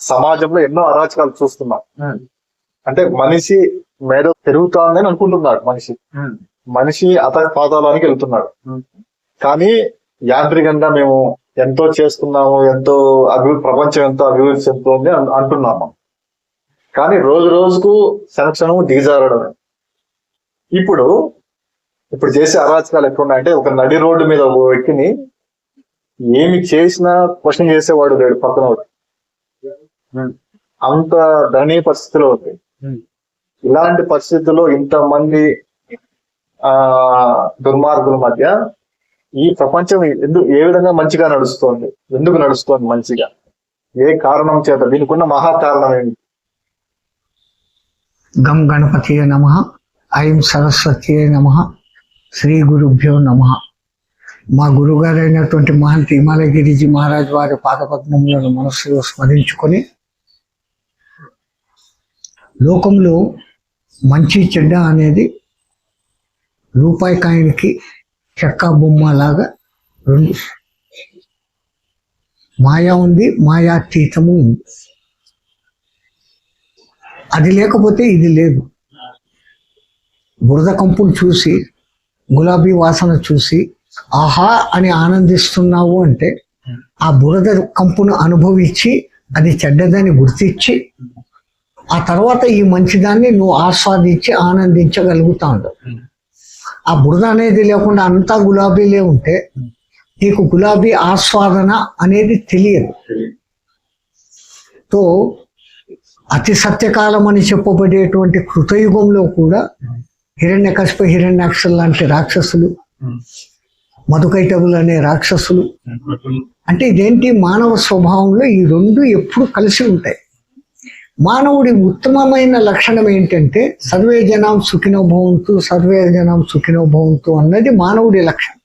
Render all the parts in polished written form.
సమాజంలో ఎన్నో అరాచకాలు చూస్తున్నాం. అంటే మనిషి మేడ పెరుగుతానని అనుకుంటున్నాడు. మనిషి పాతాళానికి వెళ్తున్నాడు. కానీ యాంత్రికంగా మేము ఎంతో చేస్తున్నాము, ఎంతో ప్రపంచం ఎంతో అభివృద్ధి చెందుతుంది అంటున్నాము. కానీ రోజు రోజుకు క్షణము దిగజారడమే. ఇప్పుడు చేసే అరాచకాలు ఎట్లున్నాయంటే, ఒక నడి రోడ్డు మీద ఒక వ్యక్తిని ఏమి చేసినా క్వశ్చన్ చేసేవాడు లేడు పక్కన. అంత దయనీయ పరిస్థితిలో ఉంది. ఇలాంటి పరిస్థితుల్లో ఇంతమంది దుర్మార్గుల మధ్య ఈ ప్రపంచం ఏ విధంగా మంచిగా నడుస్తోంది? ఎందుకు నడుస్తోంది మంచిగా? ఏ కారణం చేత? దీనికి ఉన్న మహా కారణం ఏంటి? గం గణపతియే నమః, ఐం సరస్వతియే నమః, శ్రీ గురుభ్యో నమః. మా గురుగారైనటువంటి మహంతి హిమాలయగిరిజీ మహారాజ్ వారి పాదపద్మములను మనస్సులో స్మరించుకొని, లోకంలో మంచి చెడ్డ అనేది రూపాయి కాయిన్కి చెక్క బొమ్మ లాగా రెండు. మాయా ఉంది, మాయాతీతము ఉంది. అది లేకపోతే ఇది లేదు. బురద కంపును చూసి, గులాబీ వాసన చూసి ఆహా అని ఆనందిస్తున్నావు అంటే, ఆ బురద కంపును అనుభవించి అది చెడ్డదని గుర్తించి ఆ తర్వాత ఈ మంచిదాన్ని నువ్వు ఆస్వాదించి ఆనందించగలుగుతా ఉండవు. ఆ బురద అనేది లేకుండా అంతా గులాబీలే ఉంటే నీకు గులాబీ ఆస్వాదన అనేది తెలియదు. తో అతి సత్యకాలం అని చెప్పబడేటువంటి కృతయుగంలో కూడా హిరణ్యకశిప హిరణ్యాక్షులు లాంటి రాక్షసులు, మధుకైటవులు అనే రాక్షసులు, అంటే ఇదేంటి, మానవ స్వభావంలో ఈ రెండు ఎప్పుడు కలిసి ఉంటాయి. మానవుడి ఉత్తమమైన లక్షణం ఏంటంటే సర్వే జనాం సుఖినో భవంతు, సర్వే జనాం సుఖినో భవంతు అన్నది మానవుడి లక్షణం.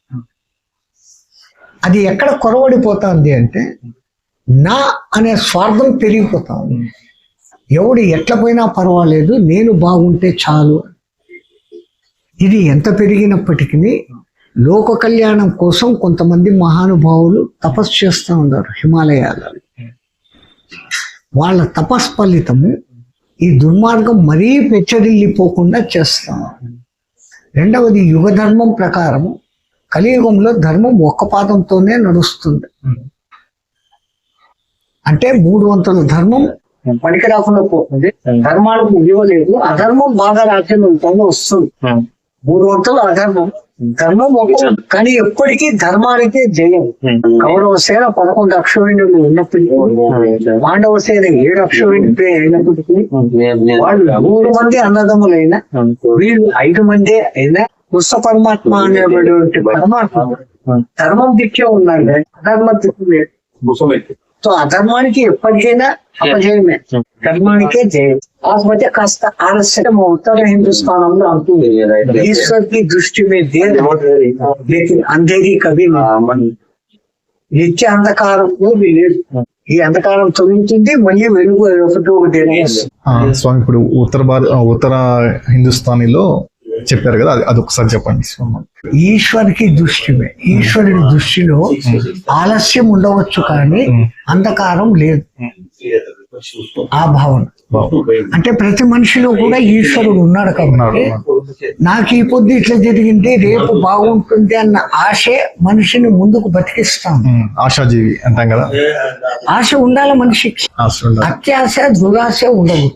అది ఎక్కడ కొరవడిపోతుంది అంటే నా అనే స్వార్థం పెరిగిపోతా ఉంది. ఎవడు ఎట్ల పోయినా పర్వాలేదు, నేను బాగుంటే చాలు. ఇది ఎంత పెరిగినప్పటికీ లోక కళ్యాణం కోసం కొంతమంది మహానుభావులు తపస్సు చేస్తూ ఉన్నారు హిమాలయాలలో. వాళ్ళ తపస్ఫలితము ఈ దుర్మార్గం మరీ పెచ్చరిల్లిపోకుండా చేస్తాం. రెండవది, యుగ ధర్మం ప్రకారము కలియుగంలో ధర్మం ఒక్క పాదంతోనే నడుస్తుంది. అంటే 3 వంతుల ధర్మం పనికి రాకుండా పోతుంది. ధర్మానికి విలువ లేదు. అధర్మం బాగా రాజ్యంలో వస్తుంది. 3 వంతులు అధర్మం, ధర్మం కానీ ఎప్పటికీ ధర్మానికే జయం. కౌరవ సేన 11 అక్షోహిణులు ఉన్నప్పటికీ, పాండవ సేన 7 అక్షోహిణులు అయినప్పటికీ, వాళ్ళు 3 మంది అన్నదమ్ములైనా వీళ్ళు 5 మంది అయినా కృష్ణ పరమాత్మ అనేటువంటి పరమాత్మ ధర్మం దిక్కే ఉన్నాడు, అధర్మం దిక్కు లేదు. సో అధర్మానికి ఎప్పటికైనా అపజయమే, ధర్మానికే జయం. కాకపోతే కాస్త ఆలస్యం ఉత్తర హిందుస్థానంలో అంటుంది, ఈశ్వర్ కి దృష్టి మీద అంధేరి కవి నిత్య అంధకారంలో లేదు. ఈ అంధకారం తొలగించింది, మళ్ళీ వెలుగు ఒకటి. స్వామి, ఇప్పుడు ఉత్తర హిందుస్థానీలో చెప్పారు కదా, అది ఒకసారి చెప్పండి. ఈశ్వరికి దృష్టిమే. ఈశ్వరుడి దృష్టిలో ఆలస్యం ఉండవచ్చు కానీ అంధకారం లేదు. ఆ భావన అంటే ప్రతి మనిషిలో కూడా ఈశ్వరుడు ఉన్నాడు కాబట్టి నాకు ఈ పొద్దు ఇట్లా జరిగింది, రేపు బాగుంటుంది అన్న ఆశే మనిషిని ముందుకు బతికిస్తాం. ఆశాజీవి అంటాం కదా, ఆశ ఉండాలి మనిషికి. అత్యాశ దురాశ ఉండదు.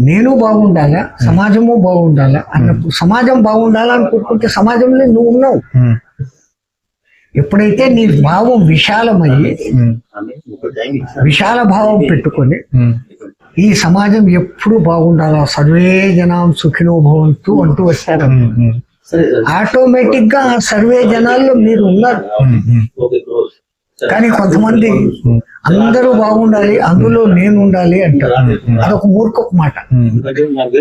నేను బాగుండాలా, సమాజము బాగుండాలా అన్నప్పుడు, సమాజం బాగుండాలనుకుంటుంటే సమాజంలో నువ్వు ఉన్నావు. ఎప్పుడైతే నీ భావం విశాలమయ్యి విశాల భావం పెట్టుకొని ఈ సమాజం ఎప్పుడు బాగుండాలా, సర్వే జనాం సుఖినో భవంతు అంటూ వచ్చారు, ఆటోమేటిక్ గా సర్వే జనాల్లో మీరు ఉన్నారు. కానీ కొంతమంది అందరూ బాగుండాలి, అందులో నేను ఉండాలి అంటారు. అదొక మూర్ఖపు మాట.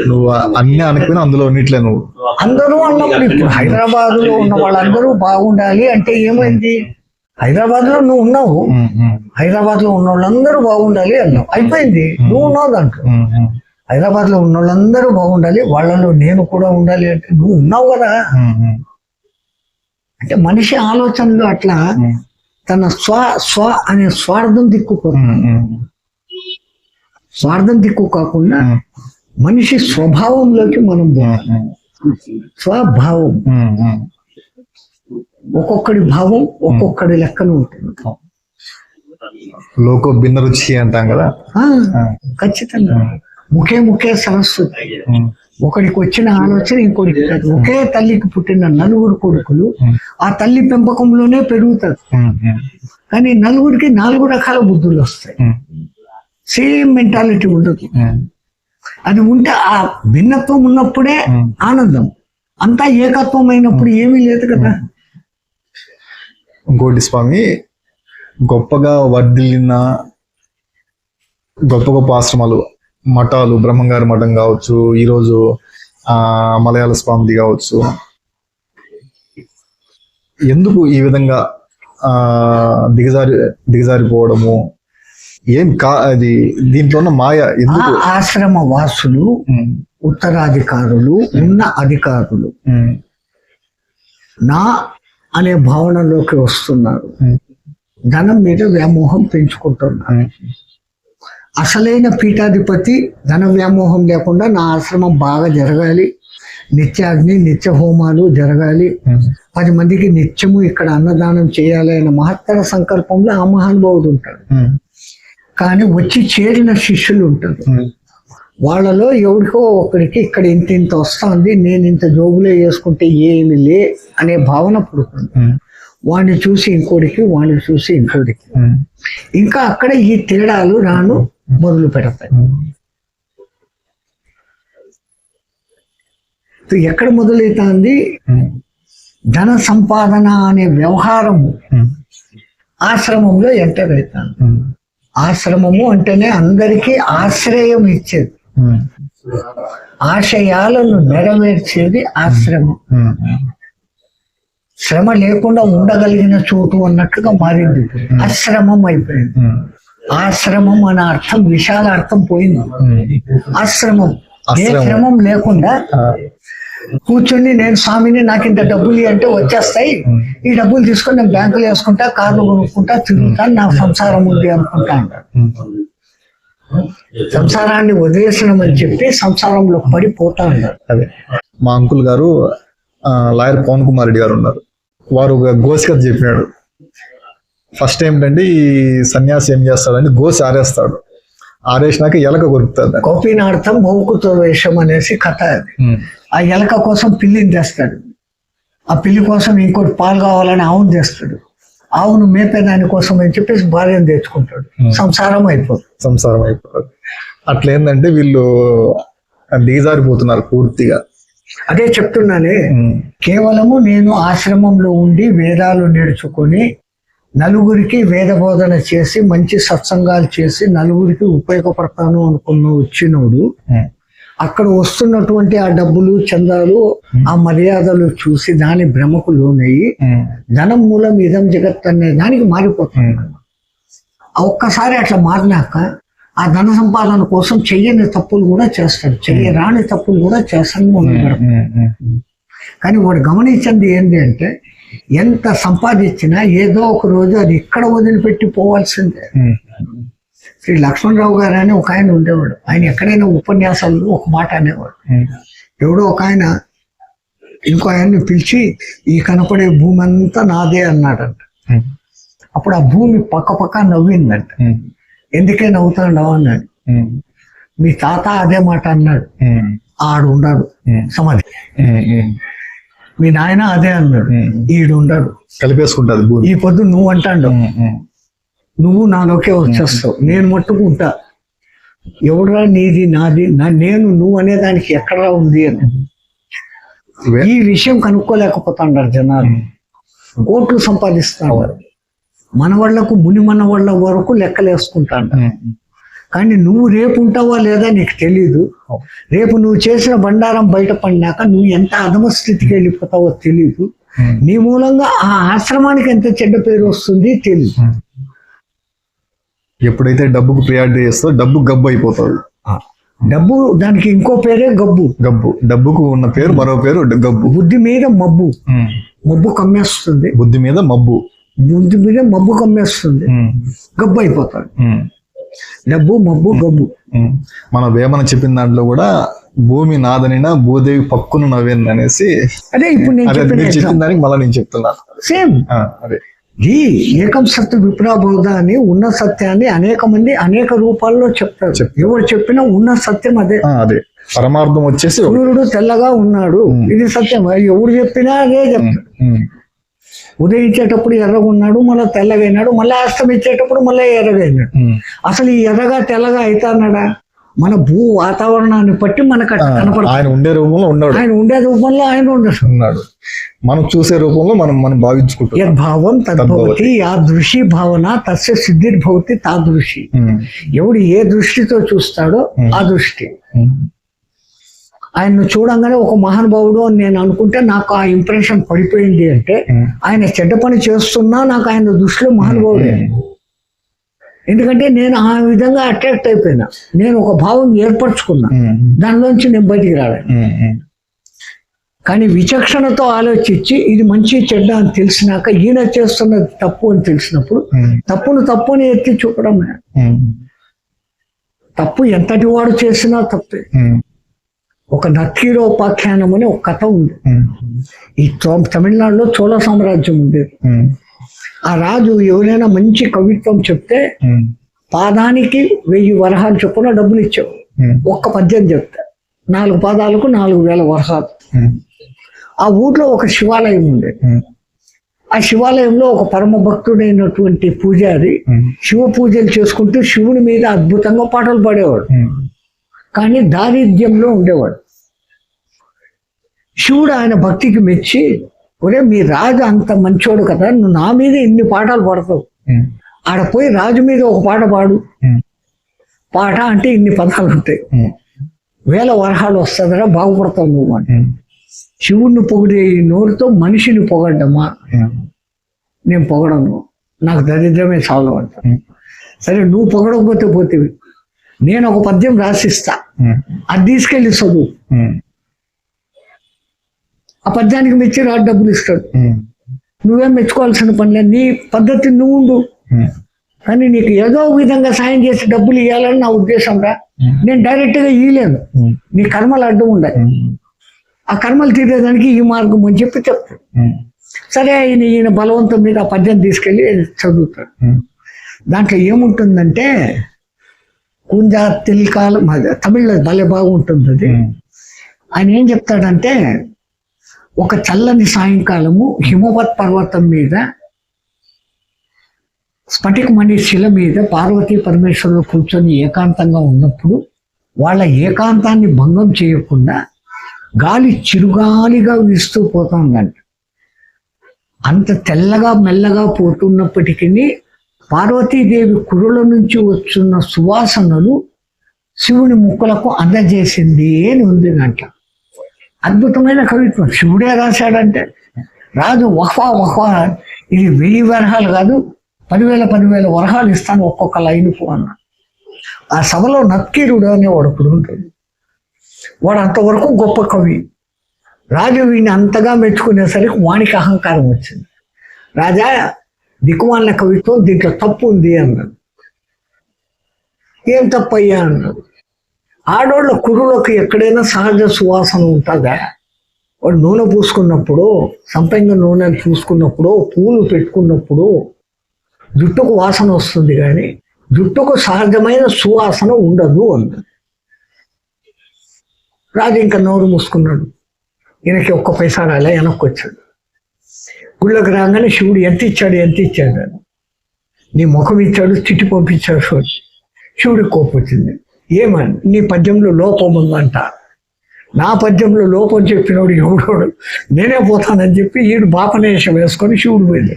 నువ్వు అన్ని అనుకుని అందులో ఉన్నట్లే నువ్వు అందరూ అన్నప్పుడు, ఇప్పుడు హైదరాబాద్ లో ఉన్న వాళ్ళందరూ బాగుండాలి అంటే ఏమైంది? హైదరాబాద్ లో నువ్వు ఉన్నావు, హైదరాబాద్ లో ఉన్న వాళ్ళందరూ బాగుండాలి అన్నావు, అయిపోయింది. నువ్వు ఉన్నావు దాంట్లో. హైదరాబాద్ లో ఉన్న వాళ్ళందరూ బాగుండాలి, వాళ్ళలో నేను కూడా ఉండాలి అంటే నువ్వు ఉన్నావు కదా. అంటే మనిషి ఆలోచనలు అట్లా తన స్వ అనే స్వార్థం దిక్కుపోతుంది. స్వార్థం దిక్కు కాకుండా మనిషి స్వభావంలోకి మనం పోతాం. స్వభావం ఒక్కొక్కడి భావం ఒక్కొక్కడి లెక్కన ఉంటుంది. లోకో భిన్న రుచి అంటాం కదా. ఖచ్చితంగా ముఖే సరస్వతి. ఒకడికి వచ్చిన ఆలోచన ఇంకోటికి కాదు. ఒకే తల్లికి పుట్టిన నలుగురు కొడుకులు ఆ తల్లి పెంపకంలోనే పెరుగుతారు. కానీ నలుగురికి 4 రకాల బుద్ధులు వస్తాయి. సేమ్ మెంటాలిటీ ఉండదు. అది ఉంటే ఆ భిన్నత్వం ఉన్నప్పుడే ఆనందం. అంతా ఏకత్వం అయినప్పుడు ఏమీ లేదు కదా. ఇంకోటి స్వామి, గొప్పగా వర్ధిల్లిన గొప్ప గొప్ప ఆశ్రమాలు, మఠాలు, బ్రహ్మంగారి మఠం కావచ్చు, ఈరోజు మలయాళ స్వామిది కావచ్చు, ఎందుకు ఈ విధంగా దిగజారిపోవడము? అది దీంట్లో ఉన్న మాయ ఎందుకు? ఆశ్రమ వాసులు, ఉత్తరాధికారులు, ఉన్న అధికారులు నా అనే భావనలోకి వస్తున్నారు. ధనం మీద వ్యామోహం పెంచుకుంటున్నారు. అసలైన పీఠాధిపతి ధన వ్యామోహం లేకుండా నా ఆశ్రమం బాగా జరగాలి, నిత్యాగ్ని నిత్య హోమాలు జరగాలి, 10 మందికి నిత్యము ఇక్కడ అన్నదానం చేయాలి అనే మహత్తర సంకల్పంలో ఆ మహానుభావుడు ఉంటాడు. కానీ వచ్చి చేరిన శిష్యులు ఉంటారు. వాళ్ళలో ఎవరికో ఒకరికి ఇక్కడ ఇంత వస్తుంది, నేను ఇంత జోబులో వేసుకుంటే ఏమి లే అనే భావన పుడుతుంది. వాడిని చూసి ఇంకోటికి, వాడిని చూసి ఇంకోటికి, ఇంకా అక్కడ ఈ తేడాలు రాను మొదలు పెడతాయి. ఎక్కడ మొదలవుతుంది? ధన సంపాదన అనే వ్యవహారము ఆశ్రమంలో ఎంటర్ అవుతాను. ఆశ్రమము అంటేనే అందరికీ ఆశ్రయం ఇచ్చేది, ఆశయాలను నెరవేర్చేది ఆశ్రమం. శ్రమ లేకుండా ఉండగలిగిన చోటు అన్నట్టుగా మారింది. ఆశ్రమం అయిపోయింది. ఆశ్రమం అనే అర్థం, విశాల అర్థం పోయింది. ఆశ్రమం ఏ శ్రమం లేకుండా కూర్చొని నేను స్వామిని నాకు ఇంత డబ్బులు అంటే వచ్చేస్తాయి, ఈ డబ్బులు తీసుకొని నేను బ్యాంకులో వేసుకుంటా, కార్లు కొనుక్కుంటా, తిరుగుతాను, నా సంసారం ఉంది అనుకుంటా అంటారు. సంసారాన్ని వదిలేసినామని చెప్పి సంసారంలో పడిపోతా ఉన్నారు. అదే మా అంకుల్ గారు లాయర్ పవన్ కుమార్ రెడ్డి గారు ఉన్నారు. వారు ఒక గోసి కథ చెప్పినాడు. ఫస్ట్ ఏంటంటే ఈ సన్యాసి ఏం చేస్తాడంటే గోసి ఆరేస్తాడు, ఆరేసినాక ఎలక కొరుకుతాడు. గోపీనార్థం మౌకుతో వేషం అనేసి కథ అది. ఆ ఎలక కోసం పిల్లిని తెస్తాడు, ఆ పిల్లి కోసం ఇంకోటి పాలు కావాలని ఆవును తెస్తాడు, ఆవును మేపేదాని కోసం అని చెప్పేసి భార్యను తెచ్చుకుంటాడు. సంసారం అయిపోతుంది. అట్లా ఏంటంటే వీళ్ళు దిగజారిపోతున్నారు పూర్తిగా. అదే చెప్తున్నానే, కేవలము నేను ఆశ్రమంలో ఉండి వేదాలు నేర్చుకొని నలుగురికి వేద బోధన చేసి మంచి సత్సంగాలు చేసి నలుగురికి ఉపయోగపడతాను అనుకున్న వచ్చినోడు అక్కడ వస్తున్నటువంటి ఆ డబ్బులు, చందాలు, ఆ మర్యాదలు చూసి దాని భ్రమకు లోనయ్యి ధనం మూలం ఇదం జగత్ అనే దానికి మారిపోతుంది. ఒక్కసారి అట్లా మారినాక ఆ ధన సంపాదన కోసం చెయ్యని తప్పులు కూడా చేస్తాడు, చెయ్యరాని తప్పులు కూడా చేస్తాను మొదలు పెడతాడు. కానీ వాడు గమనించింది ఏంటి అంటే, ఎంత సంపాదించినా ఏదో ఒక రోజు అది ఇక్కడ వదిలిపెట్టి పోవాల్సిందే. శ్రీ లక్ష్మణరావు గారు అని ఒక ఆయన ఉండేవాడు. ఆయన ఎక్కడైనా ఉపన్యాసాలు ఒక మాట అనేవాడు. ఎవడో ఒక ఆయన ఇంకో ఆయన్ని పిలిచి ఈ కనపడే భూమి అంతా నాదే అన్నాడంట. అప్పుడు ఆ భూమి పక్క నవ్విందంట. ఎందుకే నవ్వుతాడు అన్నాడు. మీ తాత అదే మాట అన్నాడు, ఆడు ఉన్నాడు సమాధి. మీ నాయన అదే అన్నాడు, ఈడు ఉన్నాడు. కలిపేసుకుంటాడు. ఈ పొద్దు నువ్వు అంటాడు, నువ్వు నాలోకే వచ్చేస్తావు, నేను మట్టుకుంటా. ఎవడురా నీది నాది, నేను నువ్వు అనే దానికి ఎక్కడరా ఉంది అని ఈ విషయం కనుక్కోలేకపోతాడు జనాలు. కోట్లు సంపాదిస్తాడు, మన వాళ్లకు ముని మన వాళ్ళ వరకు లెక్కలేసుకుంటాడు. కానీ నువ్వు రేపు ఉంటావా లేదా నీకు తెలీదు. రేపు నువ్వు చేసిన బండారం బయటపడినాక నువ్వు ఎంత అధమ స్థితికి వెళ్ళిపోతావో తెలీదు. నీ మూలంగా ఆ ఆశ్రమానికి ఎంత చెడ్డ పేరు వస్తుంది తెలీదు. ఎప్పుడైతే డబ్బుకు ప్రియారిటీ చేస్తో డబ్బు గబ్బు అయిపోతుంది. డబ్బు దానికి ఇంకో పేరే గబ్బు. డబ్బుకు ఉన్న పేరు మరో పేరు గబ్బు. బుద్ధి మీద మబ్బు కమ్మేస్తుంది. బుద్ధి మీద మబ్బు కమ్మేస్తుంది, గబ్బు అయిపోతాడు. డబ్బు మబ్బు గబ్బు. మన వేమన చెప్పిన దాంట్లో కూడా భూమి నాదనినా భూదేవి పక్కును నవ్వింది అనేసి, అదే ఇప్పుడు నేను చెప్పిన దానికి మళ్ళీ నేను చెప్తున్నాను సేమ్. అదే ఈ ఏకం సత్య విప్రాబోధ అని ఉన్న సత్యాన్ని అనేక మంది అనేక రూపాల్లో చెప్తారు. ఎవరు చెప్పినా ఉన్న సత్యం అదే. అదే పరమార్థం వచ్చేసి సూర్యుడు తెల్లగా ఉన్నాడు, ఇది సత్యం. ఎవరు చెప్పినా అదే చెప్తారు. ఉదయించేటప్పుడు ఎర్రగా ఉన్నాడు, మళ్ళీ తెల్లగా అయినాడు, మళ్ళీ అస్తమించేటప్పుడు మళ్ళీ ఎర్రగా అయినాడు. అసలు ఈ ఎర్రగా తెల్లగా అవుతాన్నాడా? మన భూ వాతావరణాన్ని బట్టి మనకు కనపడదు. ఆయన ఉండే రూపంలో ఉన్నాడు, ఆయన ఉండే రూపంలో ఆయన ఉన్నాడు. మనం చూసే రూపంలో మనం భావించుకుంటాం. యద్భావం తద్భవతి, యా దృష్టి భావన తస్య సిద్ధిర్భవతి తా దృష్టి. ఎవడు ఏ దృష్టితో చూస్తాడో ఆ దృష్టి. ఆయన్ను చూడంగానే ఒక మహానుభావుడు అని నేను అనుకుంటే నాకు ఆ ఇంప్రెషన్ పడిపోయింది అంటే ఆయన చెడ్డ పని చేస్తున్నా నాకు ఆయన దృష్టిలో మహానుభావుడే. ఎందుకంటే నేను ఆ విధంగా అట్రాక్ట్ అయిపోయినా, నేను ఒక భావం ఏర్పరచుకున్నా, దానిలోంచి నేను బయటికి రాలేదు. కానీ విచక్షణతో ఆలోచించి ఇది మంచి చెడ్డ అని తెలిసినాక ఈయన చేస్తున్నది తప్పు అని తెలిసినప్పుడు తప్పుని ఎత్తి చూపడం. తప్పు ఎంతటి వాడు చేసినా తప్పే. ఒక నక్కీరోపాఖ్యానం అని ఒక కథ ఉంది. ఈ తమిళనాడులో చోళ సామ్రాజ్యం ఉండేది. ఆ రాజు ఎవరైనా మంచి కవిత్వం చెప్తే పాదానికి 1000 వరహాలు చొప్పున డబ్బులు ఇచ్చావు. ఒక్క పద్యం చెప్తే 4 పాదాలకు 4000 వరహాలు. ఆ ఊర్లో ఒక శివాలయం ఉండేది. ఆ శివాలయంలో ఒక పరమ భక్తుడైనటువంటి పూజారి శివ పూజలు చేసుకుంటూ శివుని మీద అద్భుతంగా పాటలు పాడేవాడు. కానీ దారిద్ర్యంలో ఉండేవాడు. శివుడు ఆయన భక్తికి మెచ్చి, ఒరే మీ రాజు అంత మంచోడు కదా, నువ్వు నా మీద ఇన్ని పాటలు పాడతావు, ఆడ పోయి రాజు మీద ఒక పాట పాడు. పాట అంటే ఇన్ని పదాలు ఉంటాయి, 1000 వరహాలు వస్తుందరా, బాగుపడతావు నువ్వు అంటే. శివుణ్ణి పొగిడే నోరుతో మనిషిని పొగడ్డమా? నేను పొగడను, నాకు దరిద్రమే చాలు అంట. సరే నువ్వు పొగడకపోతే పోతేవి, నేను ఒక పద్యం రాసిస్తా, అది తీసుకెళ్ళి చదువు. ఆ పద్యానికి మెచ్చి రాడు డబ్బులు ఇస్తాడు. నువ్వేం మెచ్చుకోవాల్సిన పనిలే, నీ పద్ధతి నువ్వు ఉండు, కానీ నీకు ఏదో విధంగా సాయం చేసి డబ్బులు ఇవ్వాలని నా ఉద్దేశం రా. నేను డైరెక్ట్గా ఇవ్వలేను, నీ కర్మలు అడ్డం ఉండాలి. ఆ కర్మలు తీరేదానికి ఈ మార్గం అని చెప్పి చెప్తాడు. సరే ఈయన బలవంతం మీద ఆ పద్యం తీసుకెళ్ళి చదువుతాడు. దాంట్లో ఏముంటుందంటే కుంజా తిల్కాల తమిళ్లో భలే బాగుంటుంది అది. ఆయన ఏం చెప్తాడంటే, ఒక చల్లని సాయంకాలము హిమవత్ పర్వతం మీద స్ఫటికమణి శిల మీద పార్వతీ పరమేశ్వరులు కూర్చొని ఏకాంతంగా ఉన్నప్పుడు వాళ్ళ ఏకాంతాన్ని భంగం చేయకుండా గాలి చిరుగాలిగా వీస్తూ పోతుందంట. అంత తెల్లగా మెల్లగా పోతున్నప్పటికీ పార్వతీదేవి కురుల నుంచి వస్తున్న సువాసనలు శివుని ముక్కులకు అందజేసింది అని ఉంది దాంట్లో. అద్భుతమైన కవిత్వం శివుడే రాశాడంటే. రాజు వహ్వా వహ్వా, ఇది 1000 వరహాలు కాదు, 10,000 వరహాలు ఇస్తాను ఒక్కొక్క లైన్కు అన్న. ఆ సభలో నక్కీరుడు అనేవాడు ఒకడు ఉంటుంది. వాడు అంతవరకు గొప్ప కవి. రాజు వీడిని అంతగా మెచ్చుకునేసరికి వానికి అహంకారం వచ్చింది. రాజా, దిక్కుమాలిన కవిత్వం, దీంట్లో తప్పు ఉంది అన్నాడు. ఏం తప్పు అయ్యా అన్నాడు. ఆడోళ్ళ కురులకు ఎక్కడైనా సహజ సువాసన ఉంటుందా? వాడు నూనె పూసుకున్నప్పుడు, సంపంగ నూనె పూసుకున్నప్పుడు, పూలు పెట్టుకున్నప్పుడు జుట్టుకు వాసన వస్తుంది, కానీ జుట్టుకు సహజమైన సువాసన ఉండదు అన్నాడు. రాజు ఇంకా నోరు మూసుకున్నాడు. ఈయనకి ఒక్క పైసా రాలే, వెనక్కి వచ్చాడు. గుళ్ళకి రాగానే శివుడు ఎంత ఇచ్చాడు అని, నీ ముఖం ఇచ్చాడు, చిట్టి పంపించాడు. శివుడికి కోపం వచ్చింది. ఏమని, నీ పద్యంలో లోపం ఉందంట. నా పద్యంలో లోపం చెప్పినోడు ఎవడోడు, నేనే పోతానని చెప్పి ఈడు బాపనేషం వేసుకొని శివుడు పోయింది.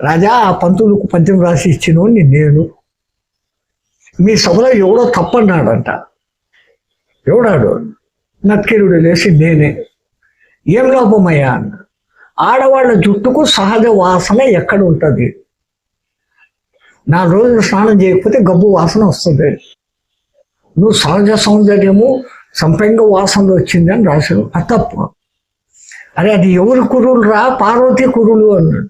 రాజా, ఆ పంతులకు పద్యం రాసి ఇచ్చినోడిని నేను. మీ సభలో ఎవడో తప్పన్నాడంట. ఎవడాడు? నత్కిరుడు లేచి నేనే. ఏం లోపమయ్యా అన్న. ఆడవాళ్ళ జుట్టుకు సహజ వాసన ఎక్కడ ఉంటుంది? 4 రోజులు స్నానం చేయకపోతే గబ్బు వాసన వస్తుంది. నువ్వు సహజ సౌందర్యము సంపంగ వాసనలు వచ్చింది అని రాశాడు. అది తప్పు. అరే అది ఎవరి కురులు రా? పార్వతీ కురులు అన్నాడు.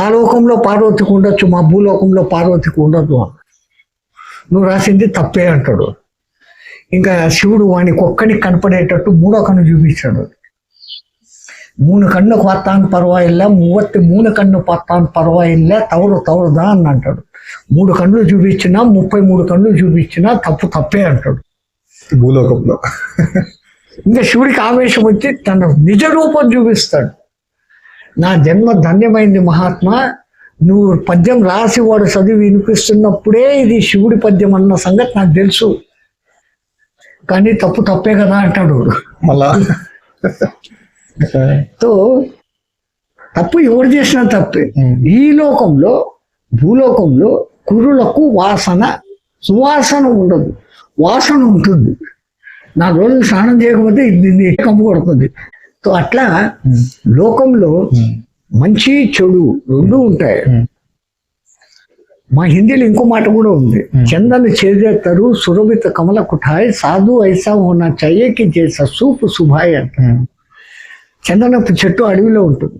ఆ లోకంలో పార్వతికి ఉండొచ్చు, మా భూలోకంలో పార్వతికి ఉండదు అన్నాడు. నువ్వు రాసింది తప్పే అంటాడు. ఇంకా శివుడు వానికి ఒక్కడికి కనపడేటట్టు మూడో కన్ను చూపించాడు. 3 కಣ್ಣು பார்த்தான் పర్వాయిల్ల 33 కన్ను பார்த்தான் పర్వాయిల్ల తవరుదా అని అంటాడు. 3 కళ్ళు చూపించినా 33 కళ్ళు చూపించినా తప్పే అంటాడు భూలోకంలో. ఇంకా శివుడికి ఆవేశం వచ్చి తన నిజ రూపం చూపిస్తాడు. నా జన్మ ధన్యమైంది మహాత్మా, నువ్వు పద్యం రాసి వాడు చదివి వినిపిస్తున్నప్పుడే ఇది శివుడి పద్యం అన్న సంగతి నాకు తెలుసు, కానీ తప్పే కదా అంటాడు మళ్ళా. తో తప్పు ఎవరు చేసినా తప్పే. ఈ లోకంలో భూలోకంలో కురులకు సువాసన ఉండదు, వాసన ఉంటుంది. 4 రోజులు స్నానం చేయకపోతే ఇది కంపు కొడుతుంది. తో అట్లా లోకంలో మంచి చెడు 2 ఉంటాయి. మా హిందీలో ఇంకో మాట కూడా ఉంది, చందన చేజేస్తారు సురభిత కమల కుఠాయ్ సాధు ఐసా హోనా చాహియే కి జైసా సూపు సుభాయ్ అంట. చందనపు చెట్టు అడవిలో ఉంటుంది,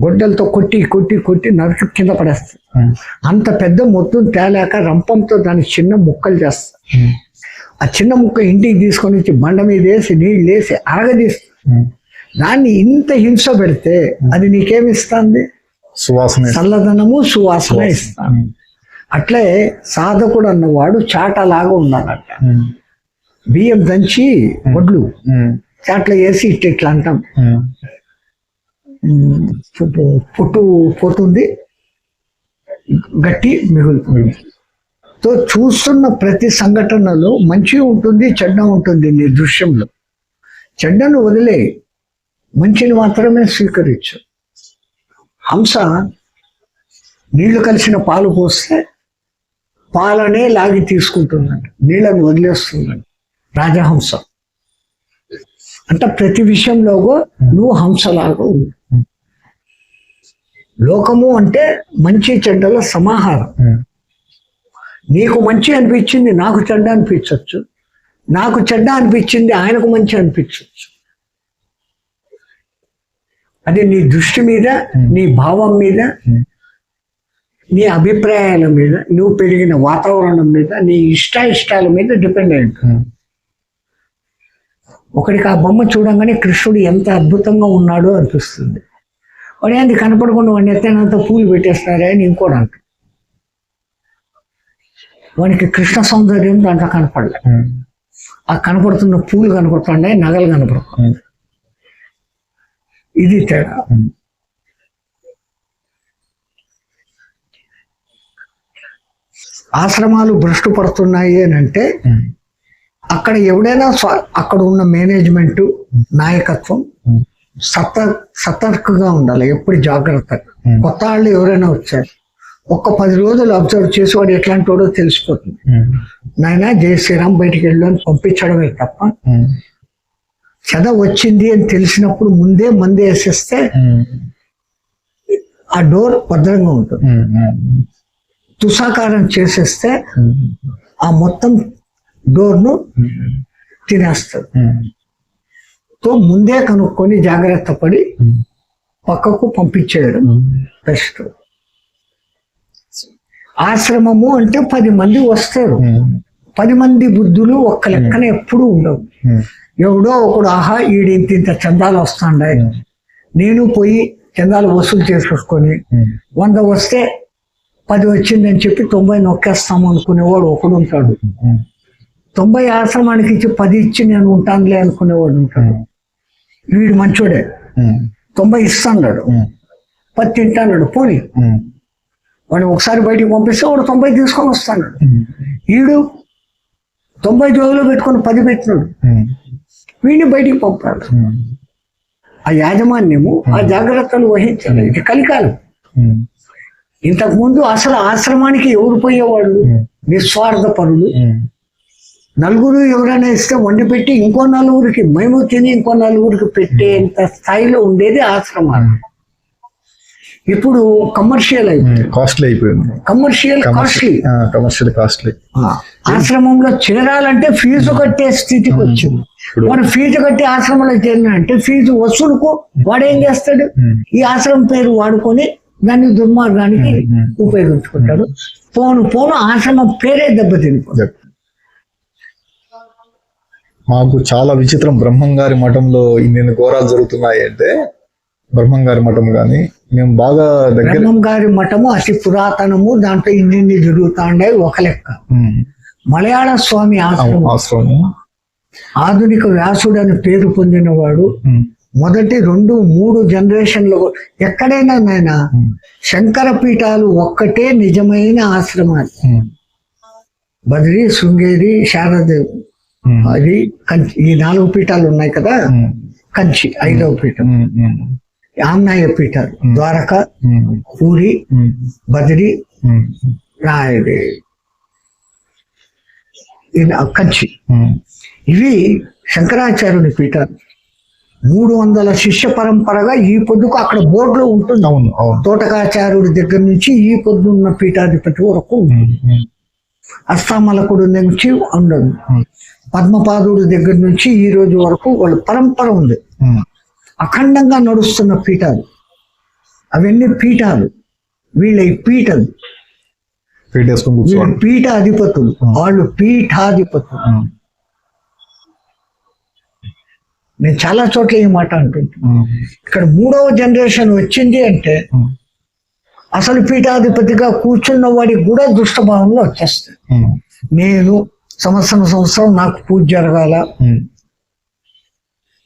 గొడ్డలతో కొట్టి నరికి కింద పడేస్తారు. అంత పెద్ద మొత్తం తేలేక రంపంతో దాన్ని చిన్న ముక్కలు చేస్తారు. ఆ చిన్న ముక్క ఇంటికి తీసుకొని వచ్చి బండ మీద వేసి నీళ్ళు వేసి ఆరగదీస్తారు. దాన్ని ఇంత హింస పెడితే అది నీకేమిస్తుంది? సువాసన, చల్లదనము సువాసన ఇస్తాను. అట్లే సాధకుడు అన్నవాడు చాటలాగా ఉన్నాడట. బియ్యం దంచి వడ్లు చాట్లో వేసి ఇట్లా అంటాం, పొట్టు పోతుంది, గట్టి మిగులుతుంది. తో చూస్తున్న ప్రతి సంఘటనలో మంచి ఉంటుంది, చెడ్డ ఉంటుంది. నీ దృశ్యంలో చెడ్డను వదిలే, మంచిని మాత్రమే స్వీకరించు. హంస నీళ్లు కలిసిన పాలు పోస్తే పాలనే లాగి తీసుకుంటుందంట, నీళ్ళను వదిలేస్తుందంట రాజహంస. అంటే ప్రతి విషయంలో నువ్వు హంసలాగా ఉంది. లోకము అంటే మంచి చెడ్డల సమాహారం. నీకు మంచి అనిపించింది నాకు చెడ్డ అనిపించవచ్చు, నాకు చెడ్డ అనిపించింది ఆయనకు మంచి అనిపించవచ్చు. అది నీ దృష్టి మీద, నీ భావం మీద, నీ అభిప్రాయాల మీద, నువ్వు పెరిగిన వాతావరణం మీద, నీ ఇష్టాల మీద డిపెండ్ అయి ఉంటుంది. ఒకడికి ఆ బొమ్మ చూడంగానే కృష్ణుడు ఎంత అద్భుతంగా ఉన్నాడో అనిపిస్తుంది. వాడు ఏంది కనపడకుండా వాడిని ఎత్తైనంత పూలు పెట్టేస్తారే అని ఇంకోటి అంట. వానికి కృష్ణ సౌందర్యం దాంట్లో కనపడలే, ఆ కనపడుతున్న పూలు కనపడుతున్నాయి, నగలు కనపడుతున్నాయి. ఇది తేడా. ఆశ్రమాలు భ్రష్టు పడుతున్నాయి అని అంటే అక్కడ ఎవడైనా అక్కడ ఉన్న మేనేజ్మెంట్ నాయకత్వం సతర్కగా ఉండాలి, ఎప్పుడు జాగ్రత్తగా. కొత్త వాళ్ళు ఎవరైనా వచ్చారు, ఒక్క 10 రోజులు అబ్జర్వ్ చేసి వాడు ఎట్లాంటి వాడో తెలిసిపోతుంది. నాయన జై శ్రీరామ్ బయటికి వెళ్ళు అని పంపించడమే తప్ప, చెద వచ్చింది అని తెలిసినప్పుడు ముందే మందే వేసేస్తే ఆ డోర్ భద్రంగా ఉంటుంది. తుషాకారం చేసేస్తే ఆ మొత్తం డోర్ను తినేస్తారు. తో ముందే కనుక్కొని జాగ్రత్త పడి పక్కకు పంపించేయడం బెస్ట్. ఆశ్రమము అంటే 10 మంది వస్తారు, 10 మంది బుద్ధులు ఒక్క లెక్కన ఎప్పుడూ ఉండవు. ఎవడో ఒకడు ఆహా ఇంత చందాలు వస్తాండాయి, నేను పోయి చందాలు వసూలు చేసుకొని 100 వస్తే 10 వచ్చిందని చెప్పి 90 నొక్కేస్తాము అనుకునేవాడు ఒకడు ఉంటాడు. 90 ఆశ్రమానికి ఇచ్చి 10 ఇచ్చి నేను ఉంటానులే అనుకునేవాడు ఉంటాడు. వీడు మంచోడే, 90 ఇస్తాడు, 10 తింటాడు. పోనీ వాడు ఒకసారి బయటికి పంపిస్తే వాడు 90 తీసుకొని వస్తాడు. వీడు 90 జోబులో పెట్టుకొని 10 పెట్టినాడు, వీడిని బయటికి పంపాడు. ఆ యాజమాన్యము ఆ జాగ్రత్తలు వహించాలి. ఇది కలికాలం. ఇంతకు ముందు అసలు ఆశ్రమానికి ఎవరు పోయేవాళ్ళు? నిస్వార్థ పరులు. నలుగురు ఎవరైనా ఇస్తే వండి పెట్టి ఇంకో 4గురికి మేము తిని ఇంకో 4గురికి పెట్టేంత స్థాయిలో ఉండేది ఆశ్రమాలు. ఇప్పుడు కమర్షియల్ అయిపోయింది, కాస్ట్లీ అయిపోయింది. Commercial costly. ఆశ్రమంలో చేరాలంటే ఫీజు కట్టే స్థితికి వచ్చింది. మరి ఫీజు కట్టి ఆశ్రమంలో చేరినంటే ఫీజు వసూలుకు వాడేం చేస్తాడు? ఈ ఆశ్రమం పేరు వాడుకొని దాన్ని దుర్మార్గానికి ఉపయోగించుకుంటాడు. పోను పోను ఆశ్రమం పేరే దెబ్బతింది. మాకు చాలా విచిత్రం, బ్రహ్మంగారి మఠంలో ఇన్ని ఘోరాలు జరుగుతున్నాయి అంటే, బ్రహ్మంగారి మఠం కానీ మేము బాగా దగ్గర. బ్రహ్మం గారి మఠము అతి పురాతనము, దాంట్లో ఇన్ని జరుగుతాండాయి ఒక లెక్క. మలయాళ స్వామి ఆశ్రమం ఆధునిక వ్యాసుడు అని పేరు పొందినవాడు. మొదటి 2-3 జనరేషన్లు ఎక్కడైనా నాయన శంకర పీఠాలు ఒక్కటే నిజమైన ఆశ్రమాలు. బద్రి, శృంగేరి, శారదేవ్, అది కంచి, ఈ 4 పీఠాలు ఉన్నాయి కదా. కంచి 5వ పీఠం, ఆమ్నాయ పీఠాలు ద్వారక, పూరి, బద్రి, రాయది, కంచి. ఇవి శంకరాచార్యుని పీఠాలు. 300 శిష్య పరంపరగా ఈ పొద్దుకు అక్కడ బోర్డులో ఉంటుంది. తోటకాచార్యుడి దగ్గర నుంచి ఈ పొద్దున్న పీఠాధిపతి వరకు అస్తామలకుడు నుంచి ఉండదు. పద్మపాదుడి దగ్గర నుంచి ఈ రోజు వరకు వాళ్ళ పరంపర ఉంది. అఖండంగా నడుస్తున్న పీఠాలు అవన్నీ పీఠాలు. వీళ్ళ పీఠలు, పీఠ అధిపతులు, వాళ్ళు పీఠాధిపతులు. నేను చాలా చోట్ల ఈ మాట అంటుంటాను. ఇక్కడ 3వ జనరేషన్ వచ్చింది అంటే అసలు పీఠాధిపతిగా కూర్చున్న వాడికి కూడా దుష్టభావంలో వచ్చేస్తాయి. నేను సంవత్సరం నాకు పూజ జరగాల,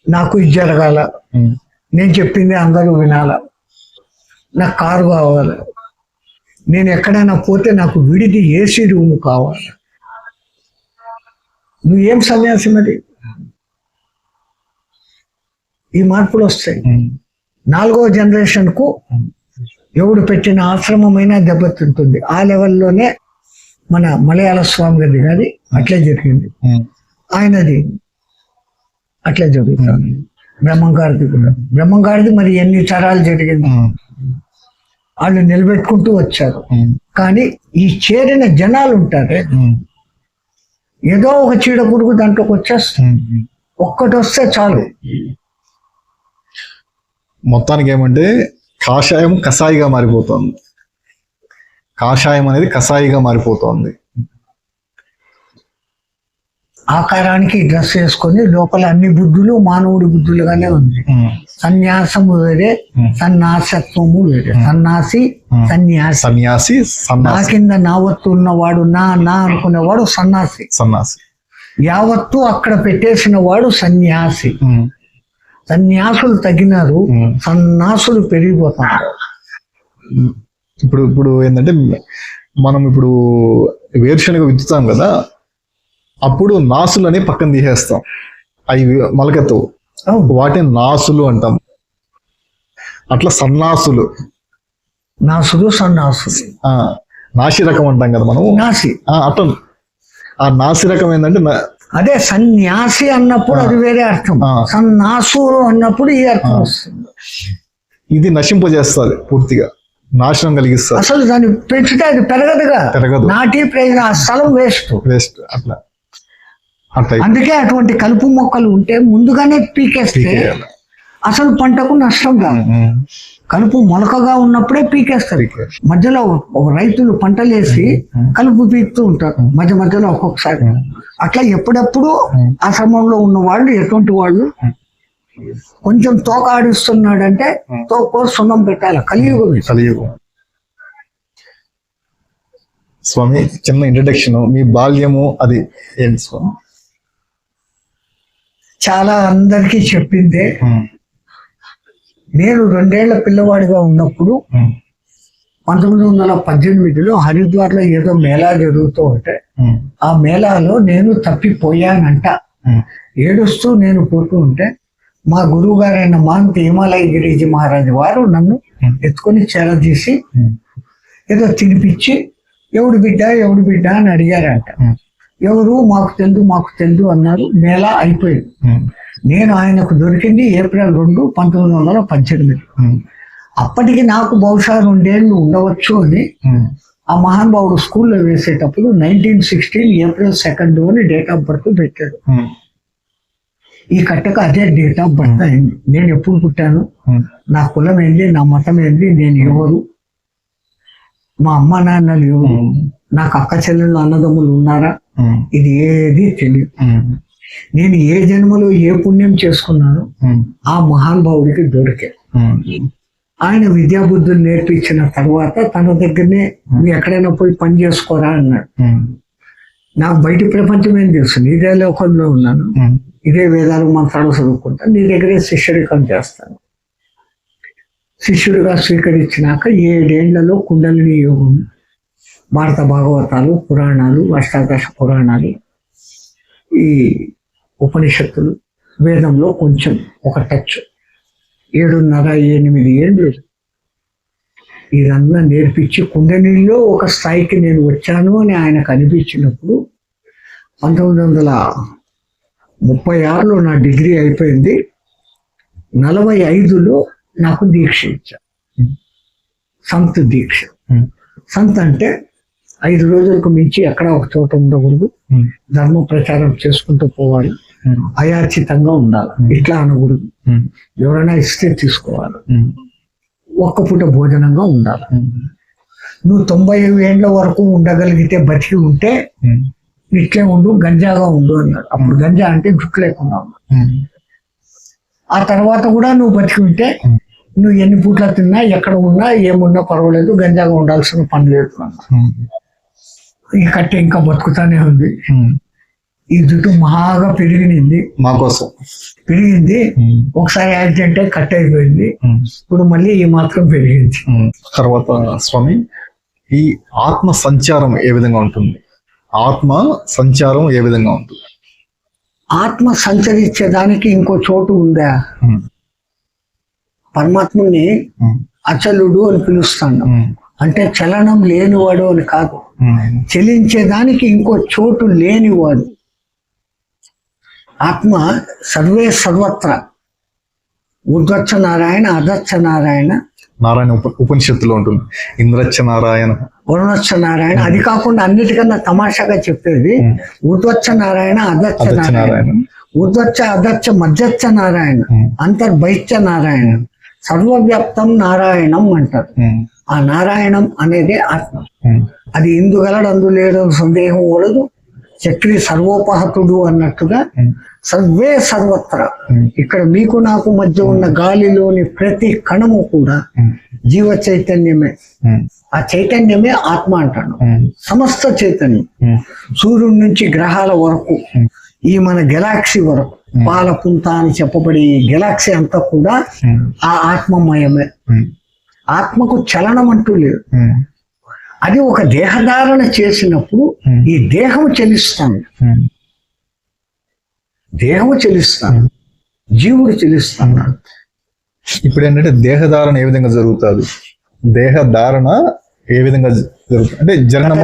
నాకు ఇది జరగాల, నేను చెప్పింది అందరూ వినాల, నాకు కారు కావాలి, నేను ఎక్కడైనా పోతే నాకు విడిది ఏసీ రూమ్ కావాలి. నువ్వేం సన్యాసి మరి? ఈ మార్పులు వస్తాయి. 4వ జనరేషన్ కు ఎవడు పెట్టిన ఆశ్రమమైనా దెబ్బతింటుంది. ఆ లెవెల్లోనే మన మలయాళ స్వామి గది కానీ అట్లే జరిగింది, ఆయనది అట్లే జరుగుతుంది. బ్రహ్మంగారిది కూడా, బ్రహ్మంగారిది మరి ఎన్ని తరాలు జరిగింది. వాళ్ళు నిలబెట్టుకుంటూ వచ్చారు. కానీ ఈ చేరిన జనాలు ఉంటారే, ఏదో ఒక చీడ పురుగు దాంట్లోకి వచ్చేస్తుంది. ఒక్కటి వస్తే చాలు. మొత్తానికి ఏమంటే కాషాయం కసాయిగా మారిపోతుంది. కాషాయం అనేది కసాయిగా మారిపోతుంది. ఆకారానికి డ్రెస్ వేసుకొని లోపల అన్ని బుద్ధులు మానవుడి బుద్ధులుగానే ఉంది. సన్యాసము వేరే, సన్యాసత్వము వేరే. సన్యాసి సన్యాసి సన్యాసి నా కింద నావత్తు ఉన్నవాడు, నా అనుకునేవాడు సన్యాసి. యావత్తు అక్కడ పెట్టేసిన వాడు సన్యాసి. సన్యాసులు తగినారు, సన్యాసులు పెరిగిపోతారు. ఇప్పుడు ఏంటంటే మనం ఇప్పుడు వేరుశనగ విత్తుతాం కదా, అప్పుడు నాసులు అని పక్కన తీసేస్తాం, అవి మొలకెత్తవు, వాటిని నాసులు అంటాం. అట్లా సన్నాసులు, నాసులు సన్నాసులు, నాసి రకం అంటాం కదా మనం. నాసి అట్లా ఆ నాసి రకం ఏంటంటే అదే సన్యాసి అన్నప్పుడు అది వేరే అర్థం, సన్నాసు అన్నప్పుడు ఈ అర్థం వస్తుంది. ఇది నశింపజేస్తుంది, పూర్తిగా నాశనం కలిగిస్తుంది. అసలు దాన్ని పెంచితే అది పెరగదుగా, నాటి ఆ స్థలం వేస్ట్. అట్లా అందుకే అటువంటి కలుపు మొక్కలు ఉంటే ముందుగానే పీకేస్తే అసలు పంటకు నష్టం కాదు. కలుపు మొలకగా ఉన్నప్పుడే పీకేస్తారు. మధ్యలో రైతులు పంటలు వేసి కలుపు పీకుతూ ఉంటారు మధ్యలో ఒక్కొక్కసారి. అట్లా ఎప్పుడెప్పుడు ఆ సమయంలో ఉన్న వాళ్ళు ఎటువంటి వాళ్ళు కొంచెం తోక ఆడిస్తున్నాడంటే తోక సున్నం పెట్టాలి. కలియుగం. స్వామి చిన్న ఇంట్రడక్షన్, మీ బాల్యము అది ఏంటి స్వామి? చాలా అందరికీ చెప్పిందే. నేను 2 ఏళ్ల పిల్లవాడిగా ఉన్నప్పుడు 1918లో హరిద్వార్లో ఏదో మేళా జరుగుతూ ఉంటే ఆ మేళాలో నేను తప్పిపోయానంట. ఏడుస్తూ నేను పోతూ ఉంటే మా గురువు గారైన మాంతి హిమాలయ గిరిజీ మహారాజు వారు నన్ను ఎత్తుకొని చేరదీసి ఏదో తినిపించి ఎవడు బిడ్డ అని అడిగారంట. ఎవరు? మాకు తెలుదు అన్నారు. మేళా అయిపోయింది. నేను ఆయనకు దొరికింది ఏప్రిల్ 2, 1918. అప్పటికి నాకు బహుశా 2 ఏళ్ళు ఉండవచ్చు అని ఆ మహానుభావుడు స్కూల్లో వేసేటప్పుడు 1916 ఏప్రిల్ 2 అని డేట్ ఆఫ్ బర్త్ పెట్టాడు. ఈ కట్టకు అదే డేట్ ఆఫ్ బర్త్ అయింది. నేను ఎప్పుడు పుట్టాను, నా కులం ఏంటి, నా మతం ఏంటి, నేను ఎవరు, మా అమ్మ నాన్నలు ఎవరు, నాకు అక్క చెల్లెళ్ళు అన్నదమ్ములు ఉన్నారా, ఇది ఏది తెలియదు. నేను ఏ జన్మలో ఏ పుణ్యం చేసుకున్నానో ఆ మహానుభావుడికి దొరికే. ఆయన విద్యాబుద్ధులు నేర్పించిన తర్వాత తన దగ్గరనే నువ్వు ఎక్కడైనా పోయి పని చేసుకోరా అన్నాడు. నాకు బయట ప్రపంచం ఏం తెలుసు, ఇదే లోకంలో ఉన్నాను, ఇదే వేదాలు మంత్రాలు చదువుకుంటా, నీ దగ్గరే శిష్యరికం చేస్తాను. శిష్యుడిగా స్వీకరించినాక 7 ఏళ్లలో కుండలిని యోగం, భారత భాగవతాలు, పురాణాలు, అష్టాదశ పురాణాలు, ఈ ఉపనిషత్తులు, వేదంలో కొంచెం ఒక టచ్, 7.5-8 ఏళ్ళు ఇదంతా నేర్పించి కుండలిలో ఒక స్థాయికి నేను వచ్చాను అని ఆయనకు అనిపించినప్పుడు 1936లో నా డిగ్రీ అయిపోయింది. 45లో నాకు దీక్ష ఇచ్చారు, సంత్ దీక్ష. సంత్ అంటే 5 రోజులకు మించి ఎక్కడ ఒక చోట ఉండకూడదు, ధర్మ ప్రచారం చేసుకుంటూ పోవాలి, అయాచితంగా ఉండాలి, ఇట్లా అనకూడదు, ఎవరైనా ఇస్తే తీసుకోవాలి, ఒక్క పూట భోజనంగా ఉండాలి. నువ్వు 90 ఏళ్ల వరకు ఉండగలిగితే బతికి ఉంటే ఇట్లే ఉండు, గంజాగా ఉండు అన్నాడు. అప్పుడు గంజా అంటే జుట్టు లేకుండా ఉన్నాడు. ఆ తర్వాత కూడా నువ్వు బతికి ఉంటే నువ్వు ఎన్ని పూట్ల తిన్నా, ఎక్కడ ఉన్నా, ఏమున్నా పర్వాలేదు, గంజాగా ఉండాల్సిన పని లేదు అన్నా. ఈ కట్టె ఇంకా బతుకుతానే ఉంది. ఈ జుట్టు మహాగా పెరిగింది, మా కోసం పెరిగింది. ఒకసారి యాక్సిడెంట్ అయి కట్ అయిపోయింది, ఇప్పుడు మళ్ళీ ఈ మాత్రం పెరిగింది. తర్వాత స్వామి, ఈ ఆత్మ సంచారం ఏ విధంగా ఉంటుంది? ఆత్మ సంచారం ఏ విధంగా ఉంటుంది? ఆత్మ సంచరించేదానికి ఇంకో చోటు ఉందా? పరమాత్ముని అచలుడు అని పిలుస్తాను, అంటే చలనం లేనివాడు అని కాదు, చలించేదానికి ఇంకో చోటు లేనివాడు. ఆత్మ సర్వే సర్వత్ర, ఉద్వచ్చ నారాయణ, అధచ్చ నారాయణ, నారాయణ ఉపనిషత్తులో ఉంటుంది, ఇంద్రచ్చ నారాయణ, వరుణచ్చ నారాయణ. అది కాకుండా అన్నిటికన్నా తమాషాగా చెప్పేది ఉద్వచ్చ నారాయణ, అధచ్చ నారాయణ, ఉద్వచ్చ అధచ్చ మధ్యచ్చ నారాయణ, అంతర్బైచ్చ నారాయణ, సర్వవ్యాప్తం నారాయణం అంటారు. ఆ నారాయణం అనేది ఆత్మ. అది ఇందుగలడు అందులేడు సందేహం కూడదు, చక్రి సర్వోపహతుడు అన్నట్టుగా సర్వే సర్వత్ర, ఇక్కడ మీకు నాకు మధ్య ఉన్న గాలిలోని ప్రతి కణము కూడా జీవ చైతన్యమే. ఆ చైతన్యమే ఆత్మ అంటాడు. సమస్త చైతన్యం, సూర్యుడి నుంచి గ్రహాల వరకు, ఈ మన గెలాక్సీ వరకు, పాలపుంత అని చెప్పబడి గెలాక్సీ అంతా కూడా ఆ ఆత్మమయమే. ఆత్మకు చలనం అంటూ లేదు. అది ఒక దేహధారణ చేసినప్పుడు ఈ దేహము చలిస్తాను, దేహము చలిస్తాను, జీవుడు చలిస్తాను. ఇప్పుడు ఏంటంటే దేహధారణ ఏ విధంగా జరుగుతుంది? దేహధారణ ఏ విధంగా జరుగుతుంది అంటే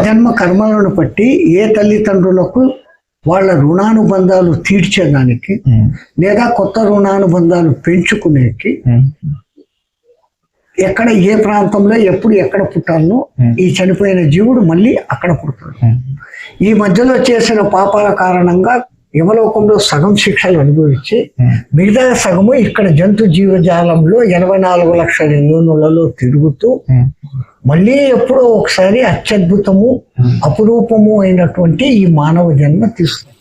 జన్మ కర్మలను బట్టి ఏ తల్లిదండ్రులకు వాళ్ళ రుణానుబంధాలు తీర్చేదానికి లేదా కొత్త రుణానుబంధాలు పెంచుకునేకి ఎక్కడ ఏ ప్రాంతంలో ఎప్పుడు ఎక్కడ పుట్టాలనో ఈ చనిపోయిన జీవుడు మళ్ళీ అక్కడ పుడతాడు. ఈ మధ్యలో చేసిన పాపాల కారణంగా యమలోకంలో సగం శిక్షలు అనుభవించి మిగతా సగము ఇక్కడ జంతు జీవజాలంలో 84 లక్షల యోనులలో తిరుగుతూ మళ్ళీ ఎప్పుడో ఒకసారి అత్యద్భుతము అపురూపము అయినటువంటి ఈ మానవ జన్మ తీసుకుంది.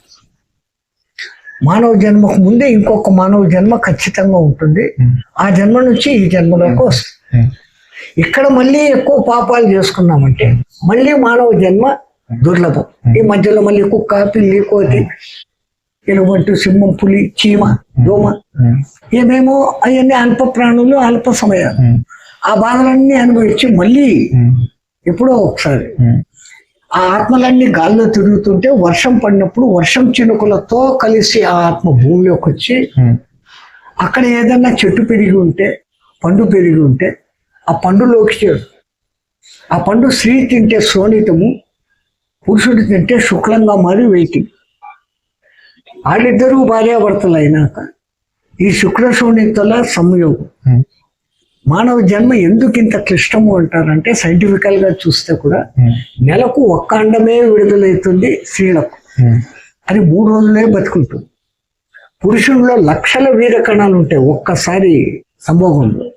మానవ జన్మకు ముందే ఇంకొక మానవ జన్మ ఖచ్చితంగా ఉంటుంది. ఆ జన్మ నుంచి ఈ జన్మలోకి వస్తుంది. ఇక్కడ మళ్ళీ ఎక్కువ పాపాలు చేసుకున్నామంటే మళ్ళీ మానవ జన్మ దుర్లభం. ఈ మధ్యలో మళ్ళీ కుక్క, పిల్లి, కోతి, ఎలుగుబంటి, సింహం, పులి, చీమ, దోమ, ఏమేమో అవన్నీ అల్ప ప్రాణులు, అల్ప సమయాలు. ఆ బాధలన్నీ అనుభవించి మళ్ళీ ఎప్పుడో ఒకసారి ఆ ఆత్మలన్నీ గాల్లో తిరుగుతుంటే వర్షం పడినప్పుడు వర్షం చినుకులతో కలిసి ఆ ఆత్మ భూమిలోకి వచ్చి అక్కడ ఏదన్నా చెట్టు పెరిగి ఉంటే, పండు పెరిగి ఉంటే ఆ పండులోకి చేరు. ఆ పండు స్త్రీ తింటే శోణితము, పురుషుడు తింటే శుక్లంగా మారి వెయిటింగ్. వాళ్ళిద్దరూ భార్యాభర్తలు అయినాక ఈ శుక్ల శోణితుల సంయోగం. మానవ జన్మ ఎందుకు ఇంత క్లిష్టము అంటారంటే సైంటిఫికల్ గా చూస్తే కూడా నెలకు ఒక్క అండమే విడుదలవుతుంది స్త్రీలకు. అది 3 రోజులే బతుకుంటుంది. పురుషుల్లో లక్షల వీర్యకణాలు ఉంటాయి ఒక్కసారి సంభోగంలో,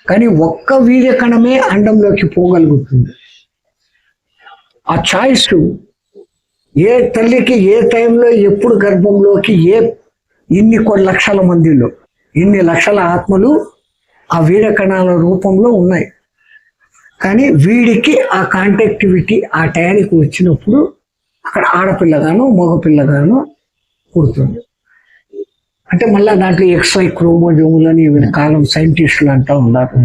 కానీ ఒక్క వీర్యకణమే అండంలోకి పోగలుగుతుంది. ఆ చాయిస్ ఏ తల్లికి ఏ టైంలో ఎప్పుడు గర్భంలోకి ఇన్ని కొన్ని లక్షల మందిలో ఇన్ని లక్షల ఆత్మలు ఆ వీర కణాల రూపంలో ఉన్నాయి. కానీ వీడికి ఆ కాంటాక్టివిటీ ఆ టయానికి వచ్చినప్పుడు అక్కడ ఆడపిల్లగాను మగపిల్లగాను పుడుతుంది. అంటే మళ్ళీ దాంట్లో XY క్రోమోజోములని వీళ్ళ కాలం సైంటిస్టులు అంటూ ఉన్నారు.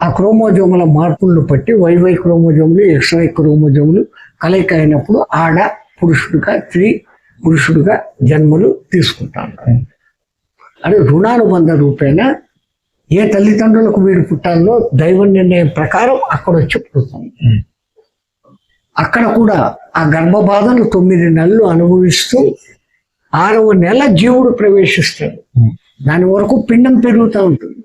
ఆ క్రోమోజోముల మార్పులను బట్టి YY క్రోమోజోములు XY క్రోమోజోములు కలయిక అయినప్పుడు ఆడ పురుషుడుగా స్త్రీ పురుషుడుగా జన్మలు తీసుకుంటాను. అది రుణానుబంధ రూపేణ ఏ తల్లిదండ్రులకు వీడు పుట్టాలో దైవ నిర్ణయం ప్రకారం అక్కడ వచ్చి పుడుతుంది. అక్కడ కూడా ఆ గర్భబాధను 9 నెలలు అనుభవిస్తూ 6వ నెల జీవుడు ప్రవేశిస్తాడు. దాని వరకు పిండం పెరుగుతూ ఉంటుంది.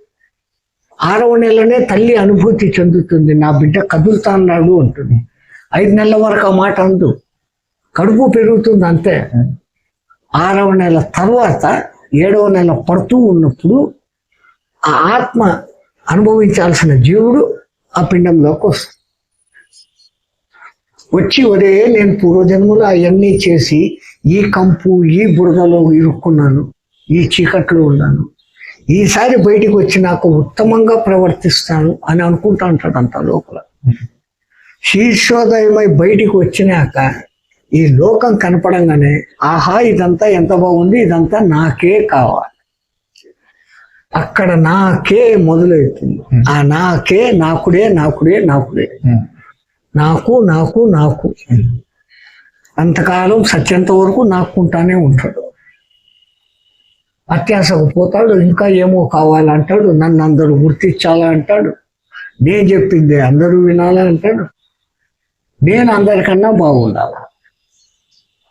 6వ నెలనే తల్లి అనుభూతి చెందుతుంది, నా బిడ్డ కదులుతా అన్నాడు అంటుంది. 5 నెలల వరకు ఆ మాట అందు, కడుపు పెరుగుతుంది అంతే. 6వ నెల తర్వాత 7వ నెల పడుతూ ఉన్నప్పుడు ఆ ఆత్మ అనుభవించాల్సిన జీవుడు ఆ పిండంలోకి వస్తుంది. వచ్చి ఒరే నేను పూర్వజన్మలో అవన్నీ చేసి ఈ కంపు ఈ బురదలో ఇరుక్కున్నాను, ఈ చీకట్లో ఉన్నాను, ఈసారి బయటికి వచ్చి నాకు ఉత్తమంగా ప్రవర్తిస్తాను అని అనుకుంటా ఉంటాడు అంత లోపల. శీర్షోదయమై బయటికి వచ్చినాక ఈ లోకం కనపడంగానే ఆహా ఇదంతా ఎంత బాగుంది, ఇదంతా నాకే కావాలి. అక్కడ నాకే మొదలవుతుంది. ఆ నాకే నాకుడే నాకుడే నాకుడే నాకు నాకు నాకు అంతకాలం సత్యంత వరకు నాకుంటానే ఉంటాడు. అత్యాసకు పోతాడు, ఇంకా ఏమో కావాలంటాడు, నన్ను అందరూ గుర్తించాలా అంటాడు, నేను చెప్పింది అందరూ వినాలా అంటాడు, నేను అందరికన్నా బాగుండాలా.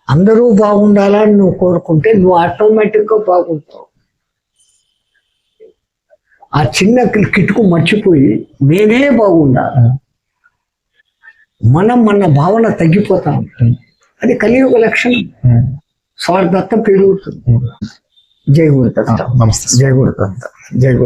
అందరూ బాగుండాలని నువ్వు కోరుకుంటే నువ్వు ఆటోమేటిక్గా బాగుంటావు. ఆ చిన్న కిటుకు మర్చిపోయి నేనే బాగుండాలి, మన భావన తగ్గిపోతా ఉంటుంది. అది కలియుగ లక్షణం. స్వార్థత పెరుగుతుంది. జై గురుదత్త. నమస్తే. జై గురుదత్త. జై గురు.